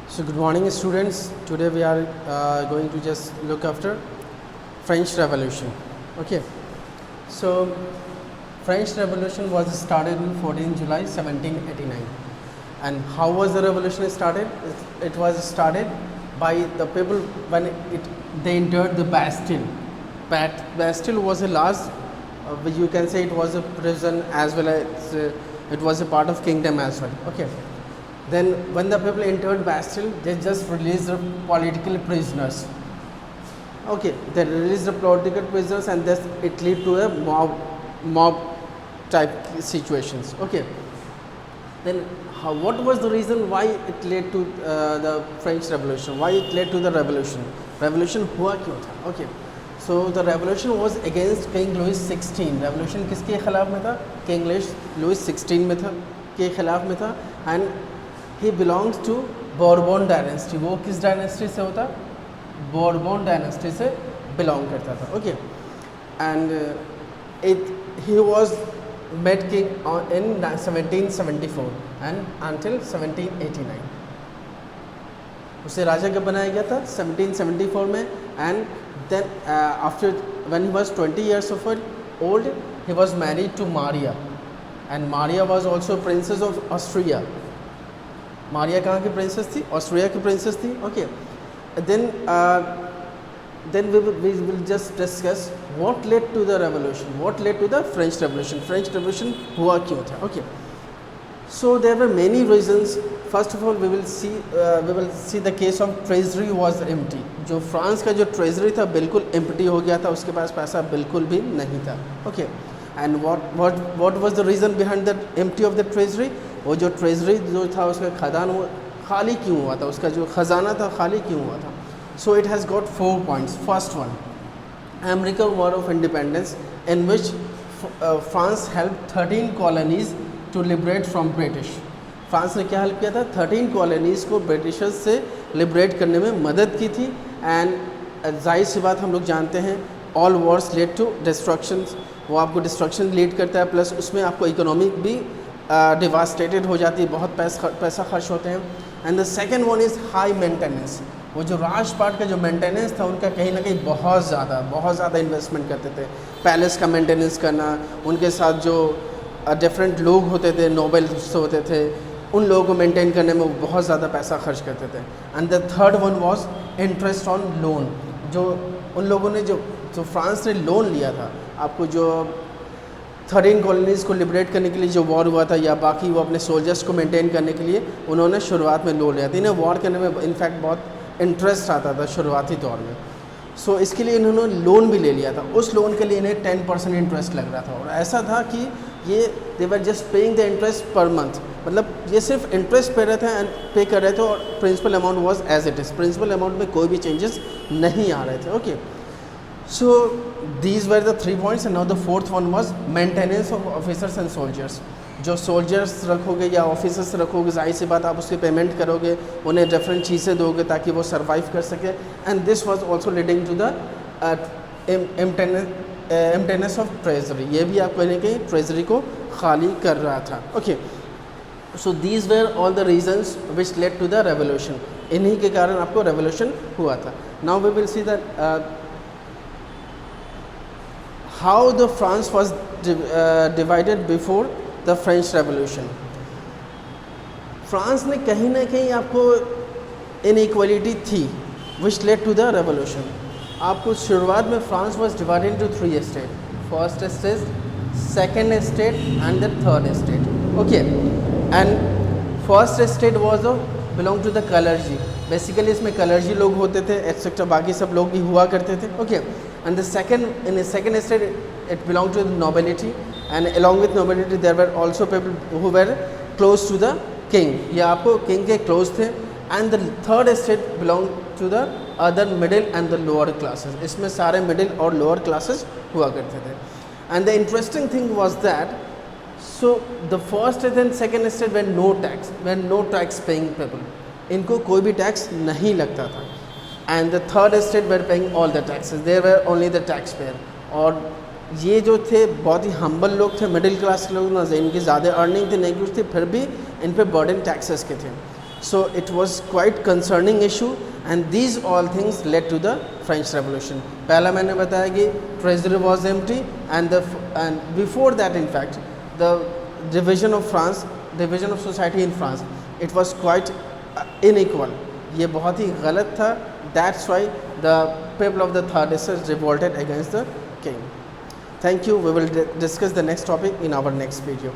So good morning students. Today we are going to just look after French Revolution. Okay. So French Revolution was started on 14 July 1789. And how was the revolution started? It was started by the people when they entered the Bastille. Bastille was a large, you can say it was a prison as well as it was a part of kingdom as well. Okay. Then when the people entered Bastille, they just released the political prisoners. Okay, they released the political prisoners and this it led to a mob type situations. Okay. Then what was the reason why it led to the French Revolution? Why it led to the revolution? Revolution हुआ क्यों था? Okay. So the revolution was against King Louis XVI. Revolution किसके खिलाफ में था? King Louis XVI में था, के खिलाफ में था and he belongs to Bourbon dynasty. वो किस dynasty से होता? Bourbon dynasty से belong करता था. Okay. And he was made king in 1774 and until 1789. उसे राजा कब बनाया गया था? 1774 में. And then after when he was 20 years old, he was married to Maria, and Maria was also princess of Austria. Maria कहाँ की princess थी? Austria की princess थी. Okay. Then we will just discuss what led to the revolution, what led to the French Revolution. French Revolution हुआ क्यों था? Okay. So there were many reasons. First of all, we will see the case of treasury was empty. जो France का जो treasury था बिल्कुल empty हो गया था, उसके पास पैसा बिल्कुल भी नहीं था. Okay. And what was the reason behind the empty of the treasury? वो जो treasury जो था उसका खजाना वो खाली क्यों हुआ था? उसका जो खजाना था खाली क्यों हुआ था? So it has got 4 points. First one, American War of Independence, in which France helped 13 colonies to liberate from British. France ने क्या हेल्प किया था? 13 कॉलोनीज़ को ब्रिटिशर्स से लिबरेट करने में मदद की थी. एंड जाहिर सी बात हम लोग जानते हैं all wars led to destruction. वो आपको डिस्ट्रक्शन लीड करता है, प्लस उसमें आपको इकोनॉमिक भी डिवास्टेटेड हो जाती है, बहुत पैसा खर्च होते हैं. And the second one is high maintenance. वो जो राजपाट का जो मेंटेनेंस था उनका कहीं ना कहीं बहुत ज़्यादा इन्वेस्टमेंट करते थे. पैलेस का मेंटेनेंस करना, उनके साथ जो डिफरेंट लोग होते थे, नोबल्स होते थे, उन लोगों को मेंटेन करने में वो बहुत ज़्यादा पैसा खर्च करते थे. And the third one was interest on loan. जो उन लोगों ने जो फ्रांस ने लोन लिया था, आपको जो 13 कॉलोनीज़ को लिबरेट करने के लिए जो वॉर हुआ था, या बाकी वो अपने सोल्जर्स को मेंटेन करने के लिए उन्होंने शुरुआत में लोन लिया था. इन्हें वॉर करने में इनफैक्ट बहुत इंटरेस्ट आता था शुरुआती दौर में. सो इसके लिए इन्होंने लोन भी ले लिया था. उस लोन के लिए इन्हें 10% इंटरेस्ट लग रहा था, और ऐसा था कि ये they were just paying the interest per month. मतलब ये सिर्फ इंटरेस्ट पे रहे थे एंड पे कर रहे थे, और principal amount was as it is. Principal amount में कोई भी चेंजेस नहीं आ रहे थे. Okay. So these were the 3 points. And now the fourth one was maintenance of officers and soldiers. जो सोल्जर्स रखोगे या ऑफिसर्स रखोगे, जाहिर सी बात आप उसकी पेमेंट करोगे, उन्हें डिफरेंट चीज़ें दोगे ताकि वो सर्वाइव कर सके. And this was also leading to the emptiness of treasury. ये भी आप कहीं ना कहीं ट्रेजरी को खाली कर रहा था. Okay. So these were all the reasons which led to the revolution. इन्हीं के कारण आपको रेवोल्यूशन हुआ था. Now we will see that how the France was divided before the French revolution. France में कहीं ना कहीं आपको इनइक्वालिटी थी which led to the revolution. आपको शुरुआत में France was divided into 3 state. First state, second state and the third state. Okay. And first state was belong to the clergy. Basically इसमें कलर्जी लोग होते थे, एक्सेट्रा बाकी सब लोग भी हुआ करते थे. Okay. And the second state it belong to the nobility, and along with nobility there were also people who were close to the king. ये आपको king के close थे. and the third state belonged to the other middle and the lower classes. इसमें सारे middle और lower classes हुआ करते थे. and the interesting thing was that so the first and second state were no tax paying people. इनको कोई भी tax नहीं लगता था. and the third state were paying all the taxes. they were only the taxpayer. और ये जो थे बहुत ही हम्बल लोग थे, मिडिल क्लास के लोग, ना इनकी ज़्यादा अर्निंग थी नहीं कुछ थी, फिर भी इन पे बर्डन टैक्सेस के थे. So it was quite concerning issue, and these all things led to the French Revolution. पहला मैंने बताया कि treasury was empty, and before that in fact the division of France, division of society in France, it was quite unequal. ये बहुत ही गलत था. That's why the people of the third estate revolted against the king. Thank you. We will discuss the next topic in our next video.